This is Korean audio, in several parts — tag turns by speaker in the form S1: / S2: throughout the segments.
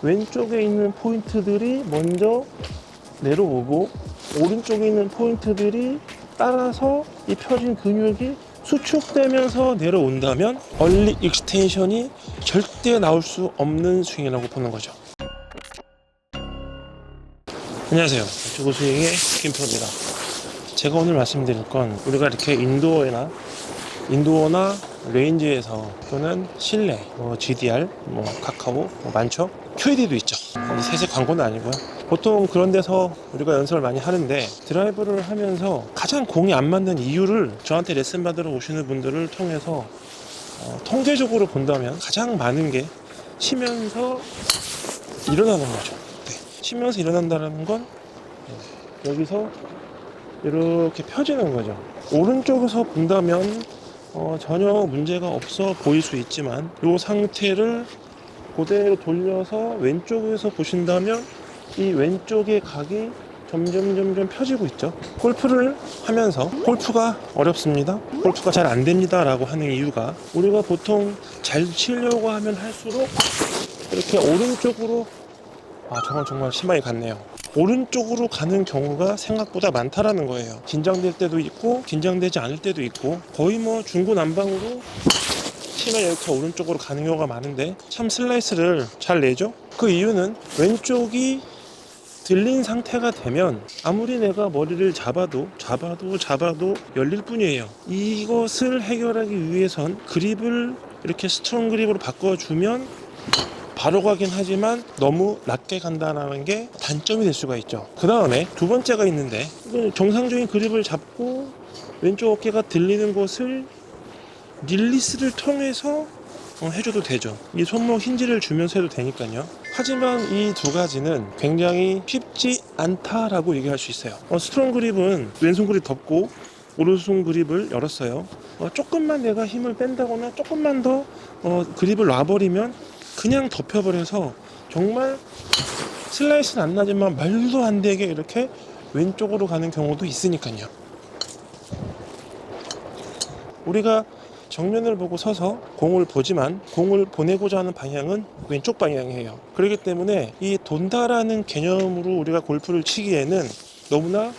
S1: 왼쪽에 있는 포인트들이 먼저 내려오고 오른쪽에 있는 포인트들이 따라서 이 펴진 근육이 수축되면서 내려온다면 얼리 익스텐션이 절대 나올 수 없는 스윙이라고 보는 거죠. 안녕하세요. 유튜브 스윙의 김프로입니다. 제가 오늘 말씀드릴 건 우리가 이렇게 인도어나 레인지에서 또는 실내 GDR, 카카오 많죠. QED도 있죠. 세세 광고는 아니고요. 보통 그런 데서 우리가 연습을 많이 하는데 드라이브를 하면서 가장 공이 안 맞는 이유를 저한테 레슨 받으러 오시는 분들을 통해서 통계적으로 본다면 가장 많은 게 치면서 일어나는 거죠. 네. 치면서 일어난다는 건 여기서 이렇게 펴지는 거죠. 오른쪽에서 본다면 전혀 문제가 없어 보일 수 있지만 이 상태를 그대로 돌려서 왼쪽에서 보신다면 이 왼쪽의 각이 점점 펴지고 있죠. 골프를 하면서 골프가 어렵습니다, 골프가 잘 안 됩니다 라고 하는 이유가 우리가 보통 잘 치려고 하면 할수록 이렇게 오른쪽으로 저건 정말 심하게 갔네요. 오른쪽으로 가는 경우가 생각보다 많다라는 거예요. 긴장될 때도 있고 긴장되지 않을 때도 있고 거의 중구난방으로 치면 이렇게 오른쪽으로 가는 경우가 많은데 참 슬라이스를 잘 내죠. 그 이유는 왼쪽이 들린 상태가 되면 아무리 내가 머리를 잡아도 열릴 뿐이에요. 이것을 해결하기 위해선 그립을 이렇게 스트롱 그립으로 바꿔주면 바로 가긴 하지만 너무 낮게 간다는 게 단점이 될 수가 있죠. 그 다음에 두 번째가 있는데 정상적인 그립을 잡고 왼쪽 어깨가 들리는 곳을 릴리스를 통해서 해줘도 되죠. 이 손목 힌지를 주면서 해도 되니까요. 하지만 이 두 가지는 굉장히 쉽지 않다라고 얘기할 수 있어요. 스트롱 그립은 왼손 그립 덮고 오른손 그립을 열었어요. 조금만 내가 힘을 뺀다거나 조금만 더 그립을 놔버리면 그냥 덮여버려서 정말 슬라이스는 안 나지만 말도 안 되게 이렇게 왼쪽으로 가는 경우도 있으니까요. 우리가 정면을 보고 서서 공을 보지만 공을 보내고자 하는 방향은 왼쪽 방향이에요. 그렇기 때문에 이 돈다라는 개념으로 우리가 골프를 치기에는 너무나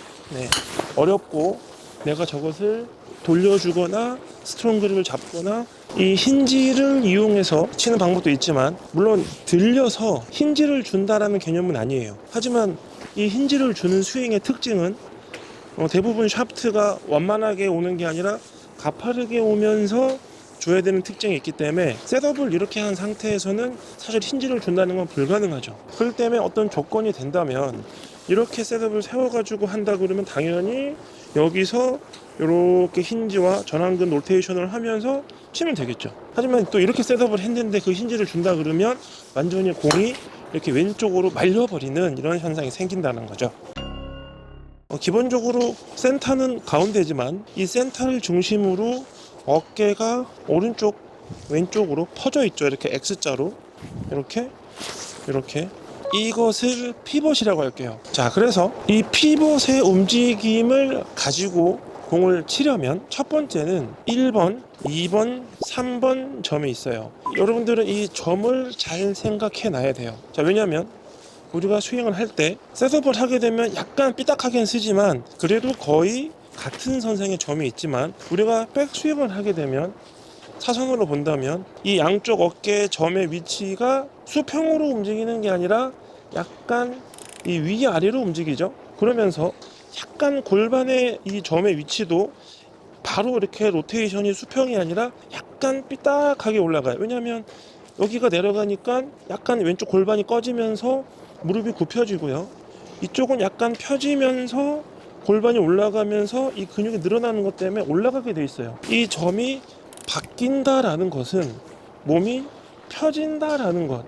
S1: 어렵고 내가 저것을 돌려주거나 스트롱 그립을 잡거나 이 힌지를 이용해서 치는 방법도 있지만 물론 들려서 힌지를 준다라는 개념은 아니에요. 하지만 이 힌지를 주는 스윙의 특징은 대부분 샤프트가 완만하게 오는 게 아니라 가파르게 오면서 줘야 되는 특징이 있기 때문에 셋업을 이렇게 한 상태에서는 사실 힌지를 준다는 건 불가능하죠. 그렇기 때문에 어떤 조건이 된다면 이렇게 셋업을 세워가지고 한다 그러면 당연히 여기서 이렇게 힌지와 전완근 로테이션을 하면서 치면 되겠죠. 하지만 또 이렇게 셋업을 했는데 그 힌지를 준다 그러면 완전히 공이 이렇게 왼쪽으로 말려버리는 이런 현상이 생긴다는 거죠. 기본적으로 센터는 가운데지만 이 센터를 중심으로 어깨가 오른쪽 왼쪽으로 퍼져 있죠. 이렇게 X자로 이렇게 이것을 피벗이라고 할게요. 자, 그래서 이 피벗의 움직임을 가지고 공을 치려면 첫 번째는 1번, 2번, 3번 점이 있어요. 여러분들은 이 점을 잘 생각해 놔야 돼요. 자, 왜냐면 우리가 스윙을 할 때 셋업을 하게 되면 약간 삐딱하긴 쓰지만 그래도 거의 같은 선상에 점이 있지만 우리가 백 스윙을 하게 되면 사선으로 본다면 이 양쪽 어깨 점의 위치가 수평으로 움직이는 게 아니라 약간 이 위아래로 움직이죠. 그러면서 약간 골반의 이 점의 위치도 바로 이렇게 로테이션이 수평이 아니라 약간 삐딱하게 올라가요. 왜냐하면 여기가 내려가니까 약간 왼쪽 골반이 꺼지면서 무릎이 굽혀지고요. 이쪽은 약간 펴지면서 골반이 올라가면서 이 근육이 늘어나는 것 때문에 올라가게 돼 있어요. 이 점이 바뀐다라는 것은 몸이 펴진다라는 것,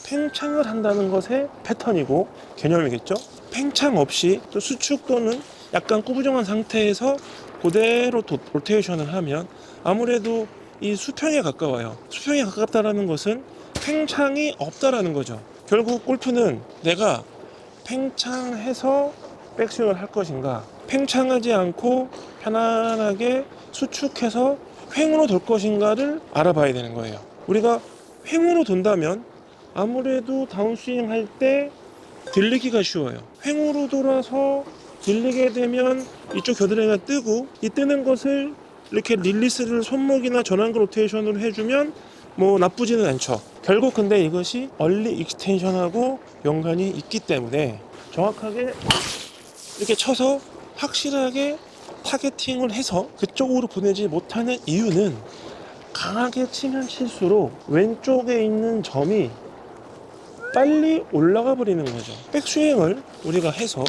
S1: 팽창을 한다는 것의 패턴이고 개념이겠죠. 팽창 없이 또 수축 또는 약간 꾸부정한 상태에서 그대로 로테이션을 하면 아무래도 이 수평에 가까워요. 수평에 가깝다라는 것은 팽창이 없다라는 거죠. 결국 골프는 내가 팽창해서 백스윙을 할 것인가, 팽창하지 않고 편안하게 수축해서 횡으로 돌 것인가를 알아봐야 되는 거예요. 우리가 횡으로 돈다면 아무래도 다운스윙 할 때 들리기가 쉬워요. 횡으로 돌아서 들리게 되면 이쪽 겨드랑이가 뜨고, 이 뜨는 것을 이렇게 릴리스를 손목이나 전완근 로테이션으로 해주면 뭐 나쁘지는 않죠. 결국 근데 이것이 얼리 익스텐션하고 연관이 있기 때문에 정확하게 이렇게 쳐서 확실하게 타겟팅을 해서 그쪽으로 보내지 못하는 이유는, 강하게 치면 칠수록 왼쪽에 있는 점이 빨리 올라가 버리는 거죠. 백스윙을 우리가 해서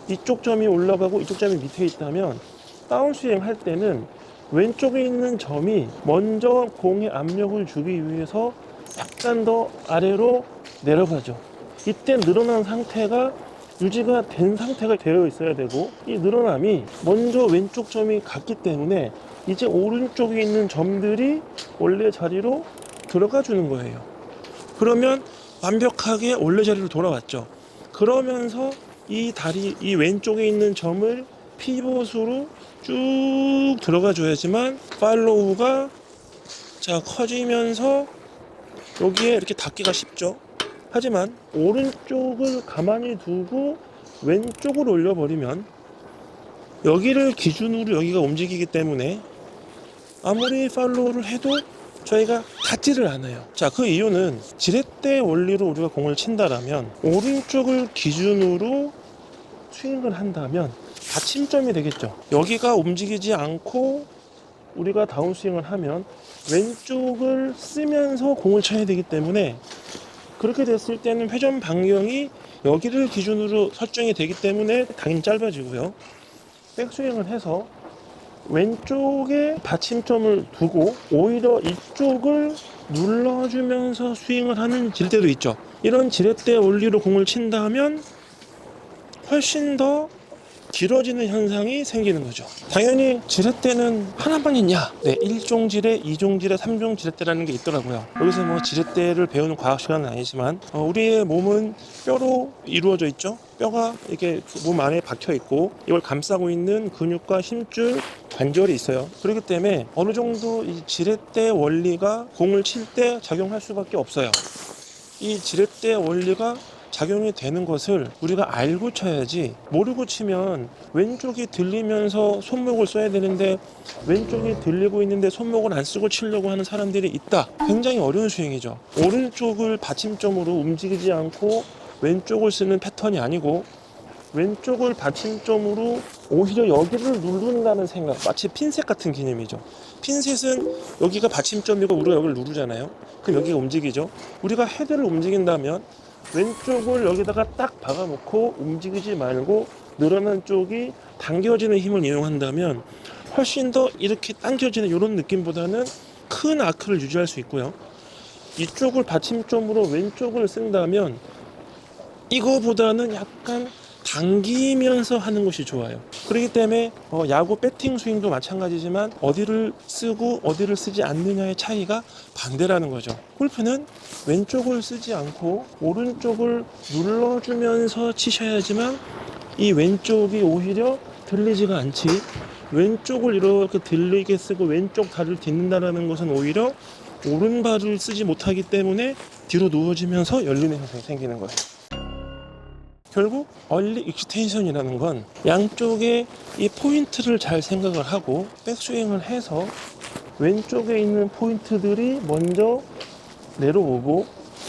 S1: 이쪽 점이 올라가고 이쪽 점이 밑에 있다면, 다운스윙 할 때는 왼쪽에 있는 점이 먼저 공에 압력을 주기 위해서 약간 더 아래로 내려가죠. 이때 늘어난 상태가 유지가 된 상태가 되어 있어야 되고, 이 늘어남이 먼저 왼쪽 점이 갔기 때문에 이제 오른쪽에 있는 점들이 원래 자리로 들어가 주는 거예요. 그러면 완벽하게 원래 자리로 돌아왔죠. 그러면서 이 다리, 이 왼쪽에 있는 점을 피벗으로 쭉 들어가 줘야지만 팔로우가 자 커지면서 여기에 이렇게 닿기가 쉽죠. 하지만 오른쪽을 가만히 두고 왼쪽을 올려버리면 여기를 기준으로 여기가 움직이기 때문에 아무리 팔로우를 해도 저희가 닿지를 않아요. 자, 그 이유는 지렛대 원리로 우리가 공을 친다라면 오른쪽을 기준으로 스윙을 한다면 받침점이 되겠죠. 여기가 움직이지 않고 우리가 다운스윙을 하면 왼쪽을 쓰면서 공을 쳐야 되기 때문에, 그렇게 됐을 때는 회전 반경이 여기를 기준으로 설정이 되기 때문에 당연히 짧아지고요. 백스윙을 해서 왼쪽에 받침점을 두고 오히려 이쪽을 눌러주면서 스윙을 하는 지렛대도 있죠. 이런 지렛대 원리로 공을 친다면 훨씬 더 길어지는 현상이 생기는 거죠. 당연히 지렛대는 하나만 있냐? 네, 1종 지렛, 2종 지렛, 3종 지렛대라는 게 있더라고요. 여기서 뭐 지렛대를 배우는 과학 시간은 아니지만 우리의 몸은 뼈로 이루어져 있죠. 뼈가 이렇게 몸 안에 박혀 있고 이걸 감싸고 있는 근육과 힘줄, 관절이 있어요. 그렇기 때문에 어느 정도 이 지렛대 원리가 공을 칠 때 작용할 수밖에 없어요. 이 지렛대 원리가 작용이 되는 것을 우리가 알고 쳐야지, 모르고 치면 왼쪽이 들리면서 손목을 써야 되는데 왼쪽이 들리고 있는데 손목을 안 쓰고 치려고 하는 사람들이 있다. 굉장히 어려운 스윙이죠. 오른쪽을 받침점으로 움직이지 않고 왼쪽을 쓰는 패턴이 아니고, 왼쪽을 받침점으로 오히려 여기를 누른다는 생각, 마치 핀셋 같은 개념이죠. 핀셋은 여기가 받침점이고 우리가 여기를 누르잖아요. 그럼 여기가 움직이죠. 우리가 헤드를 움직인다면 왼쪽을 여기다가 딱 박아놓고 움직이지 말고 늘어난 쪽이 당겨지는 힘을 이용한다면 훨씬 더 이렇게 당겨지는 이런 느낌보다는 큰 아크를 유지할 수 있고요. 이쪽을 받침점으로 왼쪽을 쓴다면 이거보다는 약간 당기면서 하는 것이 좋아요. 그렇기 때문에 야구 배팅 스윙도 마찬가지지만 어디를 쓰고 어디를 쓰지 않느냐의 차이가 반대라는 거죠. 골프는 왼쪽을 쓰지 않고 오른쪽을 눌러주면서 치셔야지만 이 왼쪽이 오히려 들리지가 않지, 왼쪽을 이렇게 들리게 쓰고 왼쪽 다리를 딛는다는 것은 오히려 오른발을 쓰지 못하기 때문에 뒤로 누워지면서 열리는 현상이 생기는 거예요. 결국 얼리 익스텐션이라는 건 양쪽에 이 포인트를 잘 생각을 하고 백스윙을 해서 왼쪽에 있는 포인트들이 먼저 내려오고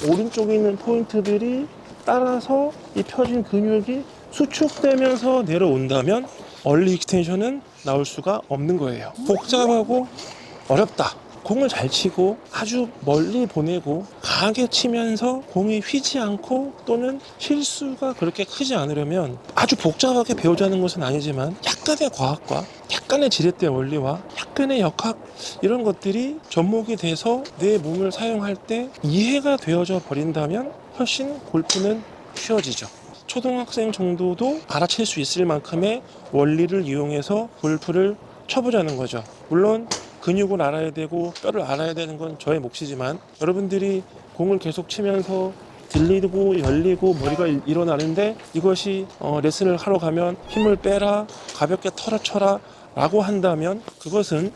S1: 오른쪽에 있는 포인트들이 따라서 이 펴진 근육이 수축되면서 내려온다면 얼리 익스텐션은 나올 수가 없는 거예요. 복잡하고 어렵다. 공을 잘 치고 아주 멀리 보내고 강하게 치면서 공이 휘지 않고 또는 실수가 그렇게 크지 않으려면 아주 복잡하게 배우자는 것은 아니지만 약간의 과학과 약간의 지렛대 원리와 약간의 역학, 이런 것들이 접목이 돼서 내 몸을 사용할 때 이해가 되어져 버린다면 훨씬 골프는 쉬워지죠. 초등학생 정도도 알아챌 수 있을 만큼의 원리를 이용해서 골프를 쳐보자는 거죠. 물론 근육을 알아야 되고 뼈를 알아야 되는 건 저의 몫이지만, 여러분들이 공을 계속 치면서 들리고 열리고 머리가 일어나는데 이것이 레슨을 하러 가면 힘을 빼라, 가볍게 털어쳐라 라고 한다면 그것은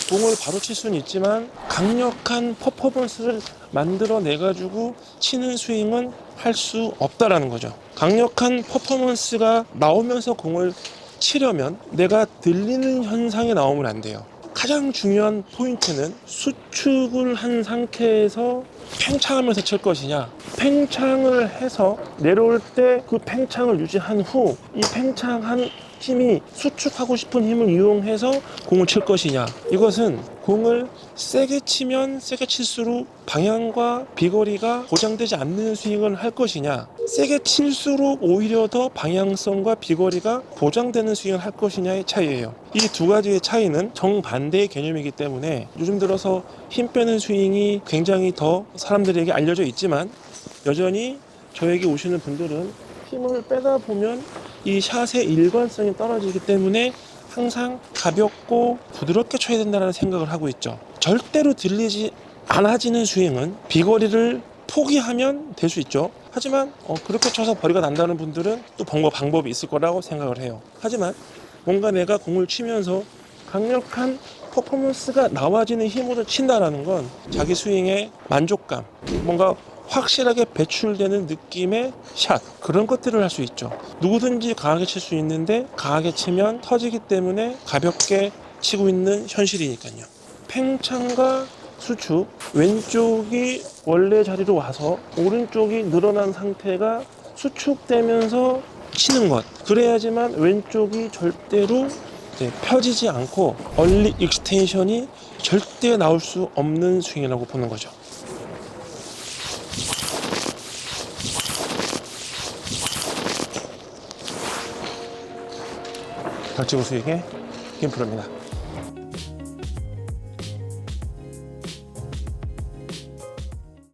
S1: 공을 바로 칠 수는 있지만 강력한 퍼포먼스를 만들어내 가지고 치는 스윙은 할 수 없다라는 거죠. 강력한 퍼포먼스가 나오면서 공을 치려면 내가 들리는 현상이 나오면 안 돼요. 가장 중요한 포인트는 수축을 한 상태에서 팽창하면서 칠 것이냐, 팽창을 해서 내려올 때 그 팽창을 유지한 후 이 팽창한 힘이 수축하고 싶은 힘을 이용해서 공을 칠 것이냐. 이것은 공을 세게 치면 세게 칠수록 방향과 비거리가 보장되지 않는 스윙을 할 것이냐, 세게 칠수록 오히려 더 방향성과 비거리가 보장되는 스윙을 할 것이냐의 차이예요. 이 두 가지의 차이는 정반대의 개념이기 때문에 요즘 들어서 힘 빼는 스윙이 굉장히 더 사람들에게 알려져 있지만 여전히 저에게 오시는 분들은 힘을 빼다 보면 이 샷의 일관성이 떨어지기 때문에 항상 가볍고 부드럽게 쳐야 된다는 생각을 하고 있죠. 절대로 들리지 않아지는 스윙은 비거리를 포기하면 될 수 있죠. 하지만 그렇게 쳐서 거리가 난다는 분들은 또 방법이 있을 거라고 생각을 해요. 하지만 뭔가 내가 공을 치면서 강력한 퍼포먼스가 나와지는 힘으로 친다라는 건 자기 스윙의 만족감, 뭔가 확실하게 배출되는 느낌의 샷, 그런 것들을 할 수 있죠. 누구든지 강하게 칠 수 있는데 강하게 치면 터지기 때문에 가볍게 치고 있는 현실이니까요. 팽창과 수축, 왼쪽이 원래 자리로 와서 오른쪽이 늘어난 상태가 수축되면서 치는 것, 그래야지만 왼쪽이 절대로 펴지지 않고 얼리 익스텐션이 절대 나올 수 없는 스윙이라고 보는 거죠. 벽지구 스윙의 김프로입니다.